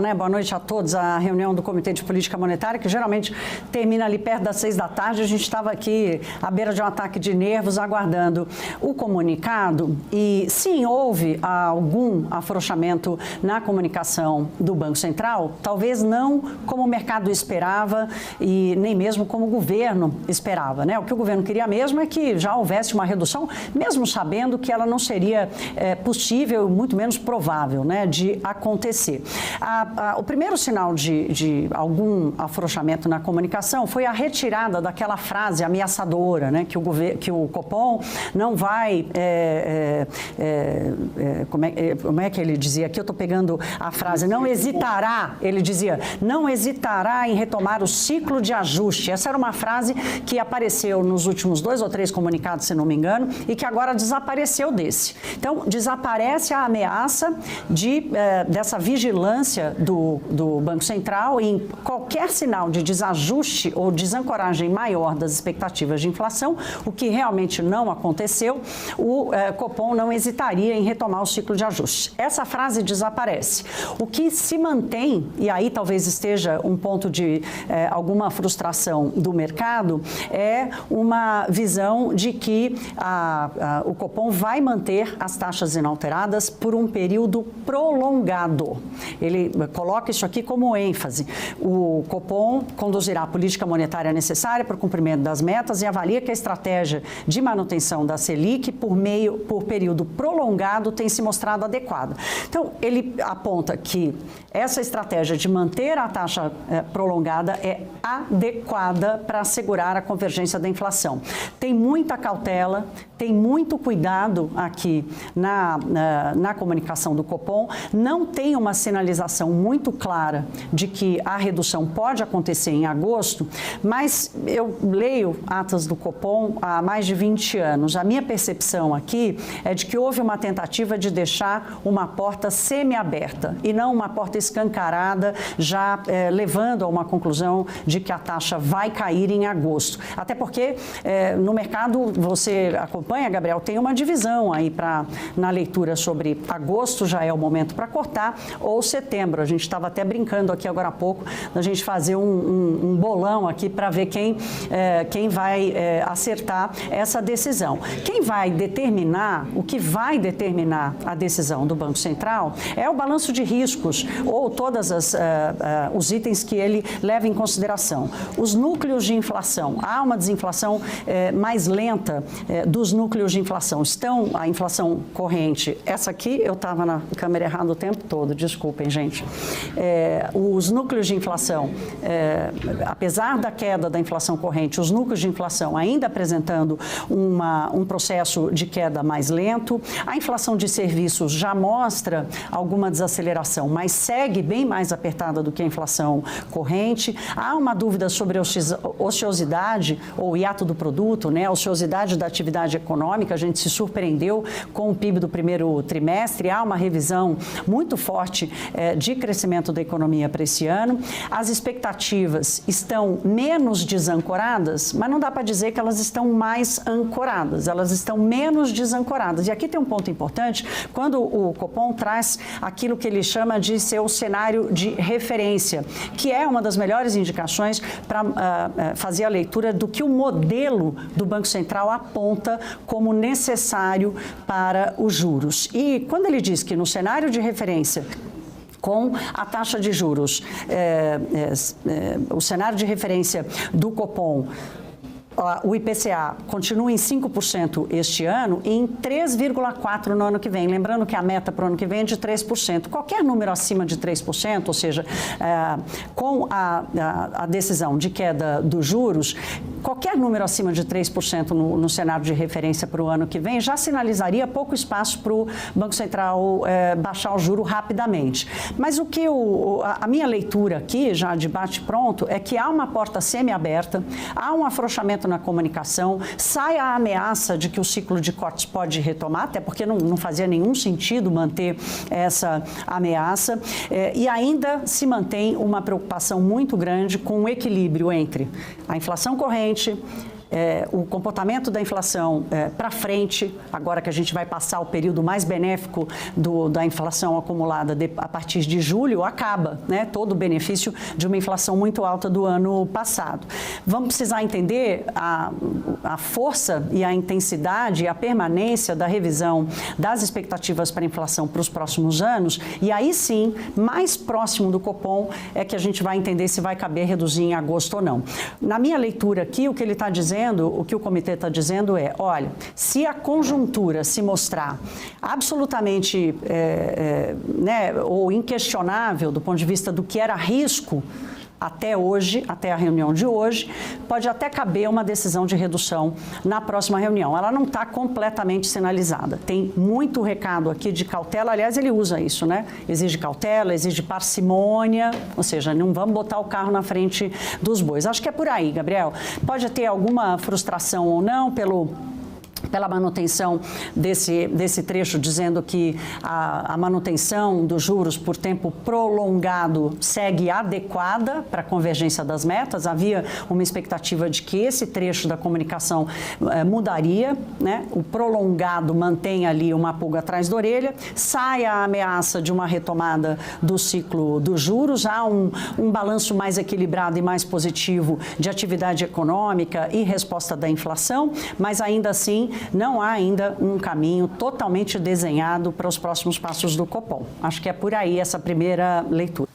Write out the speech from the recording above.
Boa noite a todos. A reunião do Comitê de Política Monetária, que geralmente termina ali perto das 6 da tarde, a gente estava aqui à beira de um ataque de nervos, aguardando o comunicado. E sim, houve algum afrouxamento na comunicação do Banco Central, talvez não como o mercado esperava e nem mesmo como o governo esperava, né? O que o governo queria mesmo é que já houvesse uma redução, mesmo sabendo que ela não seria possível, muito menos provável, né, de acontecer. O primeiro sinal de algum afrouxamento na comunicação foi a retirada daquela frase ameaçadora, né, que o Copom não vai... como é que ele dizia? Aqui eu estou pegando a frase. Não hesitará, ele dizia, não hesitará em retomar o ciclo de ajuste. Essa era uma frase que apareceu nos últimos 2 ou 3 comunicados, se não me engano, e que agora desapareceu desse. Então, desaparece a ameaça dessa vigilância do Banco Central em qualquer sinal de desajuste ou desancoragem maior das expectativas de inflação, o que realmente não aconteceu, o Copom não hesitaria em retomar o ciclo de ajuste. Essa frase desaparece. O que se mantém, e aí talvez esteja um ponto de alguma frustração do mercado, é uma visão de que o Copom vai manter as taxas inalteradas por um período prolongado. Ele coloca isso aqui como ênfase. O Copom conduzirá a política monetária necessária para o cumprimento das metas e avalia que a estratégia de manutenção da Selic por período prolongado tem se mostrado adequada. Então, ele aponta que essa estratégia de manter a taxa prolongada é adequada para assegurar a convergência da inflação. Tem muita cautela, tem muito cuidado aqui na comunicação do Copom, não tem uma sinalização muito clara de que a redução pode acontecer em agosto, mas eu leio atas do Copom há mais de 20 anos. A minha percepção aqui é de que houve uma tentativa de deixar uma porta semi-aberta e não uma porta escancarada, já levando a uma conclusão de que a taxa vai cair em agosto. Até porque no mercado, você acompanha, Gabriel, tem uma divisão aí na leitura sobre agosto já é o momento para cortar ou setembro. A gente estava até brincando aqui agora há pouco da gente fazer um bolão aqui para ver quem vai acertar essa decisão. Quem vai determinar, o que vai determinar a decisão do Banco Central é o balanço de riscos ou todos os itens que ele leva em consideração. Os núcleos de inflação. Há uma desinflação mais lenta dos núcleos de inflação. A inflação corrente. Essa aqui eu estava na câmera errada o tempo todo, desculpem, gente. Os núcleos de inflação, apesar da queda da inflação corrente, os núcleos de inflação ainda apresentando um processo de queda mais lento. A inflação de serviços já mostra alguma desaceleração, mas segue bem mais apertada do que a inflação corrente. Há uma dúvida sobre a ociosidade ou hiato do produto, né? A ociosidade da atividade econômica. A gente se surpreendeu com o PIB do primeiro trimestre. Há uma revisão muito forte de crescimento da economia para esse ano. As expectativas estão menos desancoradas, mas não dá para dizer que elas estão mais ancoradas, elas estão menos desancoradas. E aqui tem um ponto importante, quando o Copom traz aquilo que ele chama de seu cenário de referência, que é uma das melhores indicações para fazer a leitura do que o modelo do Banco Central aponta como necessário para os juros. E quando ele diz que no cenário de referência, com a taxa de juros, o cenário de referência do Copom, o IPCA continua em 5% este ano e em 3,4% no ano que vem. Lembrando que a meta para o ano que vem é de 3%. Qualquer número acima de 3%, ou seja, com a decisão de queda dos juros, qualquer número acima de 3% no cenário de referência para o ano que vem já sinalizaria pouco espaço para o Banco Central baixar o juro rapidamente. Mas a minha leitura aqui, já de bate-pronto, é que há uma porta semi-aberta, há um afrouxamento na comunicação, sai a ameaça de que o ciclo de cortes pode retomar, até porque não fazia nenhum sentido manter essa ameaça, e ainda se mantém uma preocupação muito grande com o equilíbrio entre a inflação corrente, o comportamento da inflação para frente, agora que a gente vai passar o período mais benéfico da inflação acumulada a partir de julho, acaba, né? Todo o benefício de uma inflação muito alta do ano passado. Vamos precisar entender a força e a intensidade e a permanência da revisão das expectativas para a inflação para os próximos anos, e aí sim, mais próximo do Copom, é que a gente vai entender se vai caber reduzir em agosto ou não. Na minha leitura aqui, o que ele está dizendo, o que o comitê está dizendo é, olha, se a conjuntura se mostrar absolutamente né, ou inquestionável do ponto de vista do que era risco até hoje, até a reunião de hoje, pode até caber uma decisão de redução na próxima reunião. Ela não está completamente sinalizada. Tem muito recado aqui de cautela, aliás, ele usa isso, né? Exige cautela, exige parcimônia, ou seja, não vamos botar o carro na frente dos bois. Acho que é por aí, Gabriel. Pode ter alguma frustração ou não pela manutenção desse trecho, dizendo que a manutenção dos juros por tempo prolongado segue adequada para a convergência das metas. Havia uma expectativa de que esse trecho da comunicação mudaria, né? O prolongado mantém ali uma pulga atrás da orelha, sai a ameaça de uma retomada do ciclo dos juros, há um balanço mais equilibrado e mais positivo de atividade econômica e resposta da inflação, mas ainda assim não há ainda um caminho totalmente desenhado para os próximos passos do Copom. Acho que é por aí essa primeira leitura.